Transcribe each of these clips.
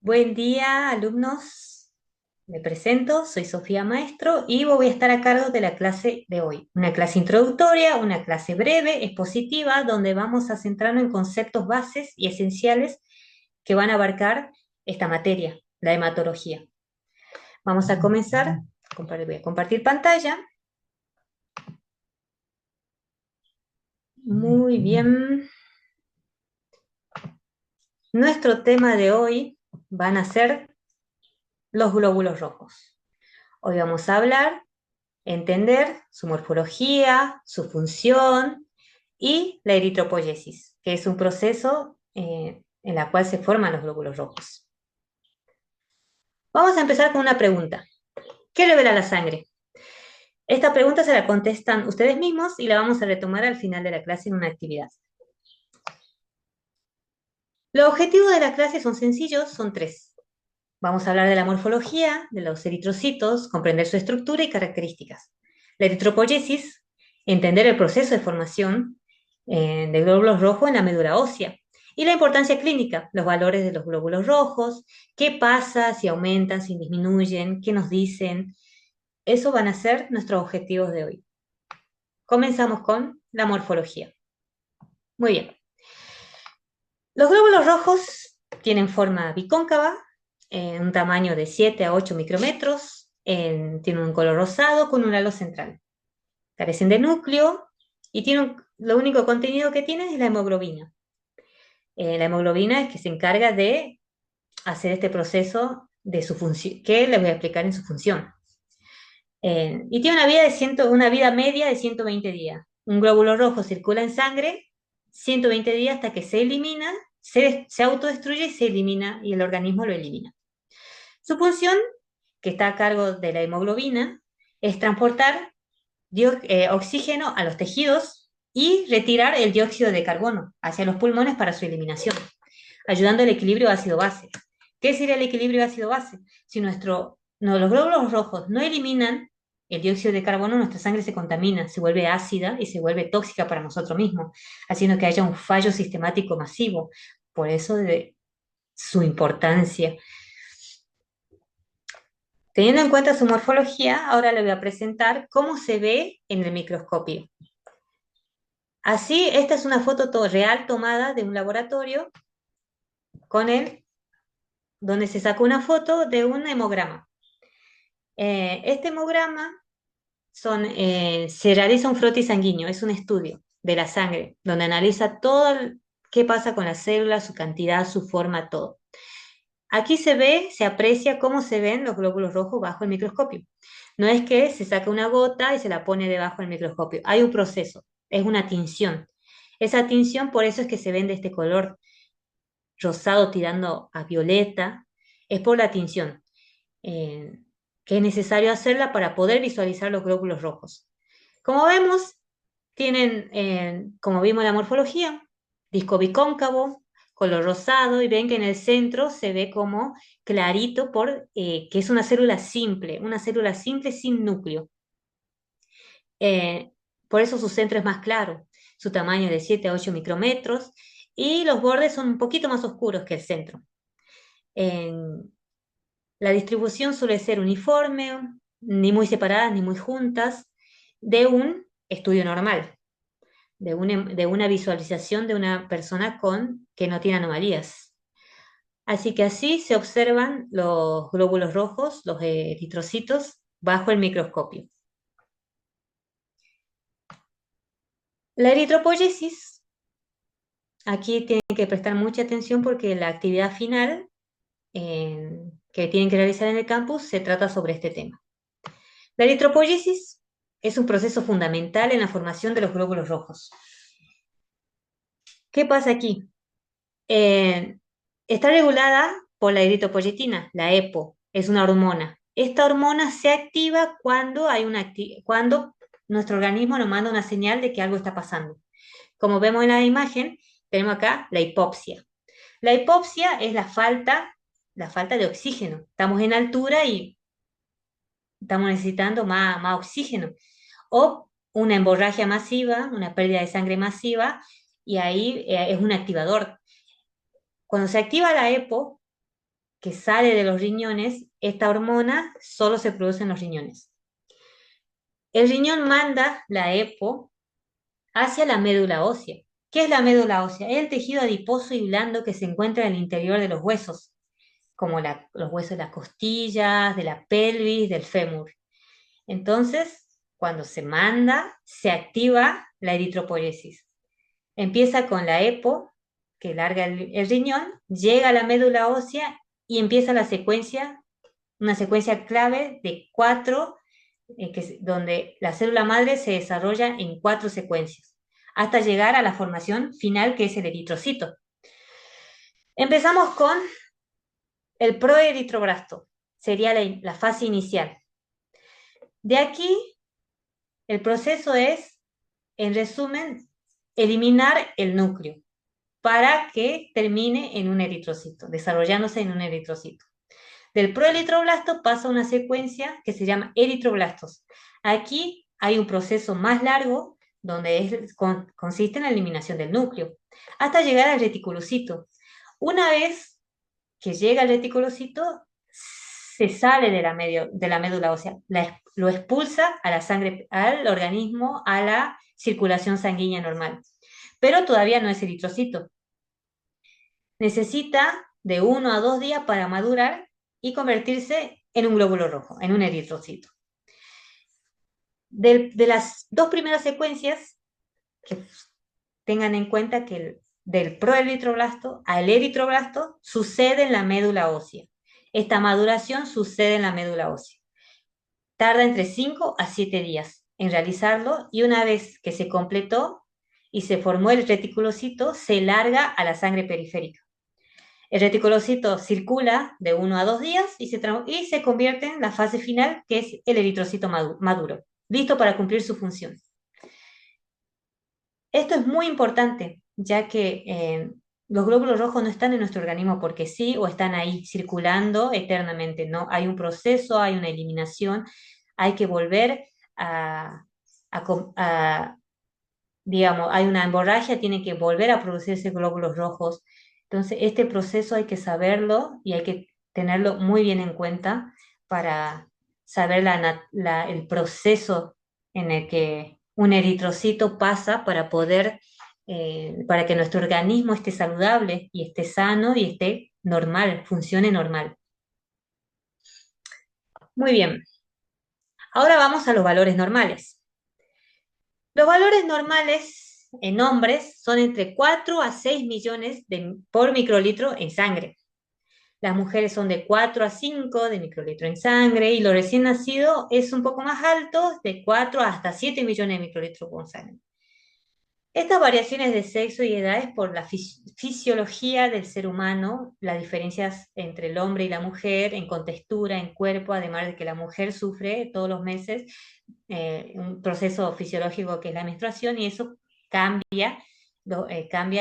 Buen día, alumnos. Me presento, soy Sofía Maestro y voy a estar a cargo de la clase de hoy. Una clase introductoria, una clase breve, expositiva, donde vamos a centrarnos en conceptos bases y esenciales que van a abarcar esta materia, la hematología. Vamos a comenzar. Voy a compartir pantalla. Muy bien. Nuestro tema de hoy van a ser los glóbulos rojos. Hoy vamos a hablar, entender su morfología, su función y la eritropoyesis, que es un proceso en la cual se forman los glóbulos rojos. Vamos a empezar con una pregunta. ¿Qué revela la sangre? Esta pregunta se la contestan ustedes mismos y la vamos a retomar al final de la clase en una actividad. Los objetivos de la clase son sencillos, son tres. Vamos a hablar de la morfología, de los eritrocitos, comprender su estructura y características. La eritropoyesis, entender el proceso de formación de glóbulos rojos en la médula ósea. Y la importancia clínica, los valores de los glóbulos rojos, qué pasa, si aumentan, si disminuyen, qué nos dicen. Eso van a ser nuestros objetivos de hoy. Comenzamos con la morfología. Muy bien. Los glóbulos rojos tienen forma bicóncava, un tamaño de 7 a 8 micrómetros, tienen un color rosado con un halo central. Carecen de núcleo y lo único contenido que tienen es la hemoglobina. La hemoglobina es que se encarga de hacer este proceso de su función, que les voy a explicar en su función. Y tiene una vida media de 120 días. Un glóbulo rojo circula en sangre 120 días hasta que se elimina, se autodestruye y se elimina, y el organismo lo elimina. Su función, que está a cargo de la hemoglobina, es transportar oxígeno a los tejidos y retirar el dióxido de carbono hacia los pulmones para su eliminación, ayudando al equilibrio ácido-base. ¿Qué sería el equilibrio ácido-base? Si los glóbulos rojos no eliminan el dióxido de carbono, nuestra sangre se contamina, se vuelve ácida y se vuelve tóxica para nosotros mismos, haciendo que haya un fallo sistemático masivo. Por eso de su importancia. Teniendo en cuenta su morfología, ahora le voy a presentar cómo se ve en el microscopio. Así, esta es una foto real tomada de un laboratorio con donde se sacó una foto de un hemograma. Este hemograma se realiza un frotis sanguíneo, es un estudio de la sangre, donde analiza qué pasa con las células, su cantidad, su forma, todo. Aquí se aprecia cómo se ven los glóbulos rojos bajo el microscopio. No es que se saca una gota y se la pone debajo del microscopio. Hay un proceso, es una tinción. Esa tinción, por eso es que se ven de este color rosado tirando a violeta, es por la tinción, eh, que es necesario hacerla para poder visualizar los glóbulos rojos. Como vemos, tienen, como vimos en la morfología, disco bicóncavo, color rosado, y ven que en el centro se ve como clarito que es una célula simple sin núcleo. Eh, por eso su centro es más claro, su tamaño es de 7 a 8 micrómetros, y los bordes son un poquito más oscuros que el centro. La distribución suele ser uniforme, ni muy separadas ni muy juntas, de un estudio normal, de una visualización de una persona que no tiene anomalías. Así que así se observan los glóbulos rojos, los eritrocitos, bajo el microscopio. La eritropoyesis, aquí tienen que prestar mucha atención porque la actividad final que tienen que realizar en el campus se trata sobre este tema. La eritropoyesis es un proceso fundamental en la formación de los glóbulos rojos. ¿Qué pasa aquí? Eh, Está regulada por la eritropoyetina, la EPO, es una hormona. Esta hormona se activa cuando nuestro organismo nos manda una señal de que algo está pasando. Como vemos en la imagen, tenemos acá la hipopsia. La hipopsia es la falta de oxígeno. Estamos en altura y estamos necesitando más oxígeno. O una hemorragia masiva, una pérdida de sangre masiva, y ahí es un activador. Cuando se activa la EPO, que sale de los riñones, esta hormona solo se produce en los riñones. El riñón manda la EPO hacia la médula ósea. ¿Qué es la médula ósea? Es el tejido adiposo y blando que se encuentra en el interior de los huesos, como los huesos de las costillas, de la pelvis, del fémur. Entonces, cuando se manda, se activa la eritropoyesis. Empieza con la EPO, que larga el riñón, llega a la médula ósea y empieza la secuencia, una secuencia clave de 4, donde la célula madre se desarrolla en 4 secuencias, hasta llegar a la formación final, que es el eritrocito. Empezamos con el proeritroblasto, sería la fase inicial. De aquí, el proceso es, en resumen, eliminar el núcleo para que termine en un eritrocito, desarrollándose en un eritrocito. Del proeritroblasto pasa una secuencia que se llama eritroblastos. Aquí hay un proceso más largo donde consiste en la eliminación del núcleo, hasta llegar al reticulocito. Una vez que llega al reticulocito, se sale de la médula ósea, lo expulsa a la sangre, al organismo, a la circulación sanguínea normal. Pero todavía no es eritrocito. Necesita de 1 a 2 días para madurar y convertirse en un glóbulo rojo, en un eritrocito. De las 2 primeras secuencias, que tengan en cuenta que del proeritroblasto al eritroblasto sucede en la médula ósea. Esta maduración sucede en la médula ósea. Tarda entre 5 a 7 días en realizarlo y una vez que se completó y se formó el reticulocito, se larga a la sangre periférica. El reticulocito circula de 1 a 2 días y se convierte en la fase final, que es el eritrocito maduro, listo para cumplir su función. Esto es muy importante, ya que los glóbulos rojos no están en nuestro organismo porque sí, o están ahí circulando eternamente, ¿no? Hay un proceso, hay una eliminación, hay que volver digamos, hay una hemorragia, tiene que volver a producirse glóbulos rojos. Entonces, este proceso hay que saberlo y hay que tenerlo muy bien en cuenta para saber el proceso en el que un eritrocito pasa para que nuestro organismo esté saludable y esté sano y esté normal, funcione normal. Muy bien, ahora vamos a los valores normales. Los valores normales en hombres son entre 4 a 6 millones por microlitro en sangre. Las mujeres son de 4 a 5 de microlitro en sangre y lo recién nacido es un poco más alto, de 4 hasta 7 millones de microlitros por sangre. Estas variaciones de sexo y edad es por la fisiología del ser humano, las diferencias entre el hombre y la mujer en contextura, en cuerpo, además de que la mujer sufre todos los meses un proceso fisiológico que es la menstruación y eso cambia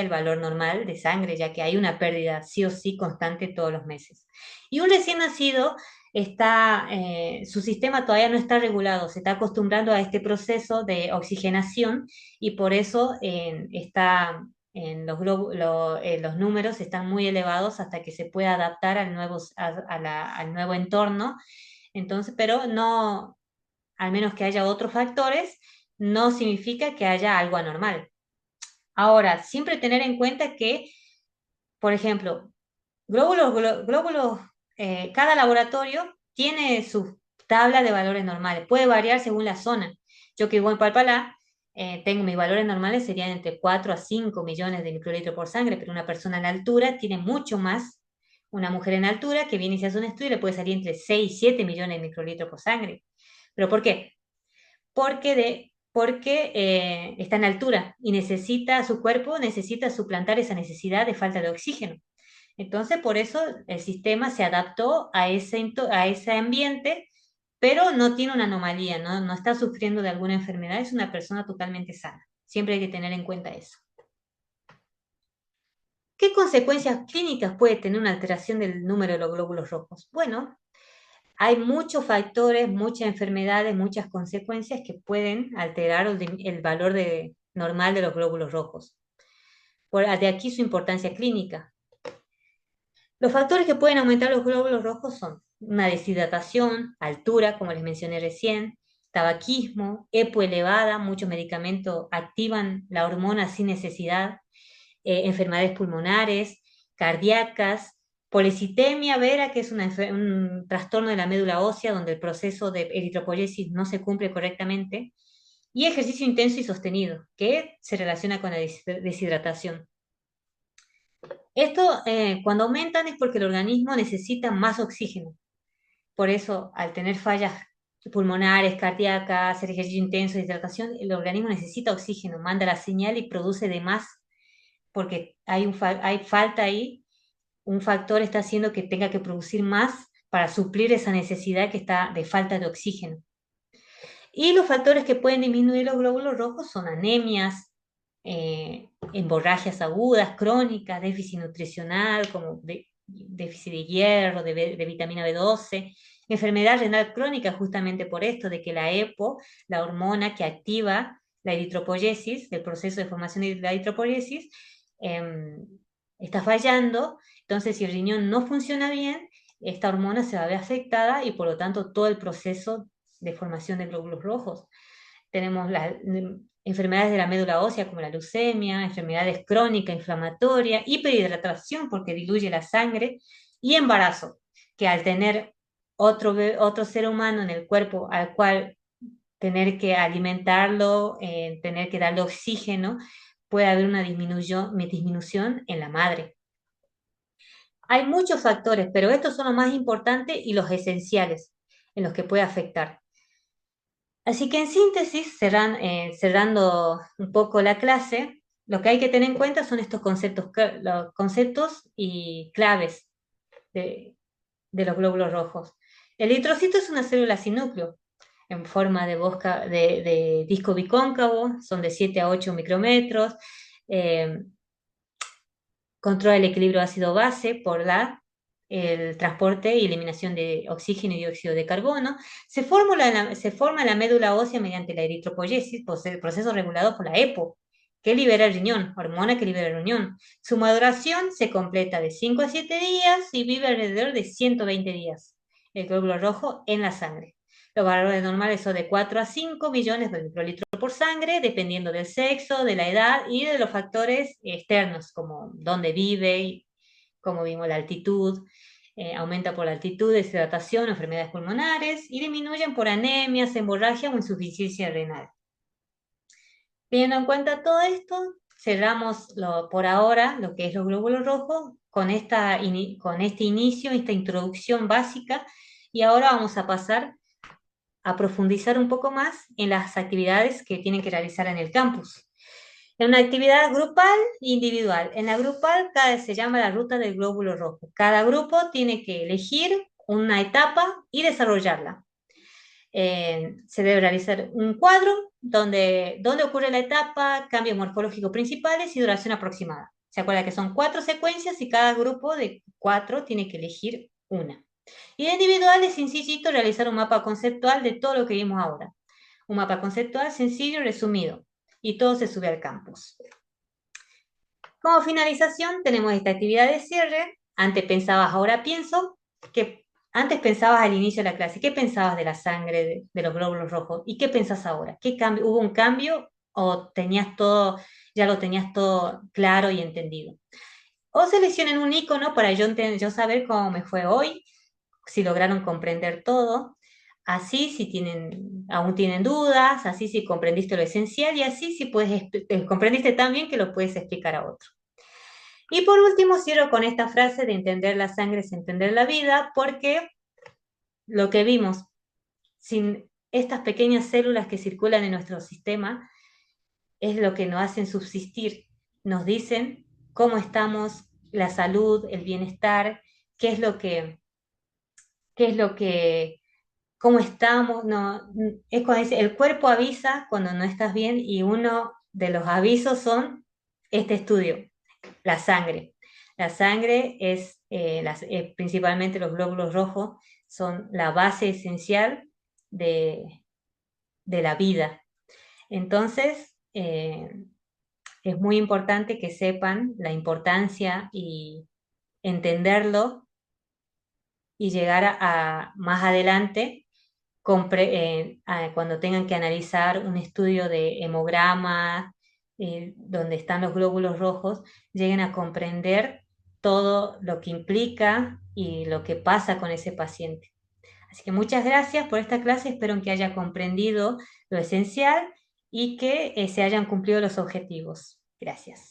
el valor normal de sangre, ya que hay una pérdida sí o sí constante todos los meses. Y un recién nacido su sistema todavía no está regulado, se está acostumbrando a este proceso de oxigenación y por eso los números están muy elevados hasta que se pueda adaptar al nuevo entorno. Entonces, pero no, al menos que haya otros factores, no significa que haya algo anormal. Ahora, siempre tener en cuenta que, por ejemplo, cada laboratorio tiene su tabla de valores normales. Puede variar según la zona. Yo que vivo en Palpalá, tengo mis valores normales serían entre 4 a 5 millones de microlitros por sangre, pero una persona en altura tiene mucho más. Una mujer en altura que viene y se hace un estudio le puede salir entre 6 y 7 millones de microlitros por sangre. ¿Pero por qué? Porque está en altura y su cuerpo necesita suplantar esa necesidad de falta de oxígeno. Entonces, por eso el sistema se adaptó a ese ambiente, pero no tiene una anomalía, ¿no? No está sufriendo de alguna enfermedad, es una persona totalmente sana. Siempre hay que tener en cuenta eso. ¿Qué consecuencias clínicas puede tener una alteración del número de los glóbulos rojos? Bueno, hay muchos factores, muchas enfermedades, muchas consecuencias que pueden alterar el valor normal de los glóbulos rojos. De aquí su importancia clínica. Los factores que pueden aumentar los glóbulos rojos son una deshidratación, altura, como les mencioné recién, tabaquismo, EPO elevada, muchos medicamentos activan la hormona sin necesidad, enfermedades pulmonares, cardíacas, policitemia vera, que es un trastorno de la médula ósea donde el proceso de eritropoyesis no se cumple correctamente, y ejercicio intenso y sostenido, que se relaciona con la deshidratación. Esto, cuando aumentan, es porque el organismo necesita más oxígeno. Por eso, al tener fallas pulmonares, cardíacas, hacer ejercicio intenso, hidratación, el organismo necesita oxígeno, manda la señal y produce de más, porque hay falta ahí, un factor está haciendo que tenga que producir más para suplir esa necesidad que está de falta de oxígeno. Y los factores que pueden disminuir los glóbulos rojos son anemias, hemorragias agudas, crónicas, déficit nutricional, como déficit de hierro, de vitamina B12, enfermedad renal crónica, justamente por esto, de que la EPO, la hormona que activa la eritropoyesis, el proceso de formación de la eritropoyesis, em, está fallando. Entonces, si el riñón no funciona bien, esta hormona se va a ver afectada y por lo tanto todo el proceso de formación de glóbulos rojos. Tenemos las enfermedades de la médula ósea como la leucemia, enfermedades crónicas, inflamatorias, hiperhidratación porque diluye la sangre y embarazo, que al tener otro ser humano en el cuerpo al cual tener que alimentarlo, tener que darle oxígeno, puede haber una disminución en la madre. Hay muchos factores, pero estos son los más importantes y los esenciales en los que puede afectar. Así que en síntesis, cerrando un poco la clase, lo que hay que tener en cuenta son estos conceptos, los conceptos y claves de, de los glóbulos rojos. El eritrocito es una célula sin núcleo, en forma de disco bicóncavo, son de 7 a 8 micrómetros, eh, controla el equilibrio ácido-base por el transporte y eliminación de oxígeno y dióxido de carbono. Se forma la médula ósea mediante la eritropoyesis, proceso regulado por la EPO, que libera el riñón, hormona que libera el riñón. Su maduración se completa de 5 a 7 días y vive alrededor de 120 días. El glóbulo rojo en la sangre. Los valores normales son de 4 a 5 millones de microlitros por sangre, dependiendo del sexo, de la edad y de los factores externos, como dónde vive, y como vimos, la altitud. Aumenta por la altitud, deshidratación, enfermedades pulmonares y disminuyen por anemias, hemorragia o insuficiencia renal. Teniendo en cuenta todo esto, cerramos por ahora lo que es los glóbulos rojos con con este inicio, esta introducción básica, y ahora vamos a pasar a profundizar un poco más en las actividades que tienen que realizar en el campus. En una actividad grupal e individual. En la grupal se llama la ruta del glóbulo rojo. Cada grupo tiene que elegir una etapa y desarrollarla. Se debe realizar un cuadro donde ocurre la etapa, cambios morfológicos principales y duración aproximada. Se acuerda que son 4 secuencias y cada grupo de 4 tiene que elegir una. Y de individual es sencillito realizar un mapa conceptual de todo lo que vimos ahora. Un mapa conceptual sencillo y resumido. Y todo se sube al campus. Como finalización tenemos esta actividad de cierre. Antes pensabas, ahora pienso. Que antes pensabas al inicio de la clase. ¿Qué pensabas de la sangre, de los glóbulos rojos? ¿Y qué pensás ahora? ¿Qué cambio? ¿Hubo un cambio o ya lo tenías todo claro y entendido? O seleccionen un icono para yo saber cómo me fue hoy, si lograron comprender todo. Así, si aún tienen dudas, así si comprendiste lo esencial y así si comprendiste tan bien que lo puedes explicar a otro. Y por último, cierro con esta frase de entender la sangre es entender la vida, porque lo que vimos, sin estas pequeñas células que circulan en nuestro sistema, es lo que nos hacen subsistir. Nos dicen cómo estamos, la salud, el bienestar, qué es lo que cómo estamos, no, es cuando dice, el cuerpo avisa cuando no estás bien y uno de los avisos son este estudio, la sangre. La sangre principalmente los glóbulos rojos, son la base esencial de la vida. Entonces, es muy importante que sepan la importancia entenderlo y llegar más adelante, cuando tengan que analizar un estudio de hemograma, donde están los glóbulos rojos, lleguen a comprender todo lo que implica y lo que pasa con ese paciente. Así que muchas gracias por esta clase, espero que haya comprendido lo esencial y que se hayan cumplido los objetivos. Gracias.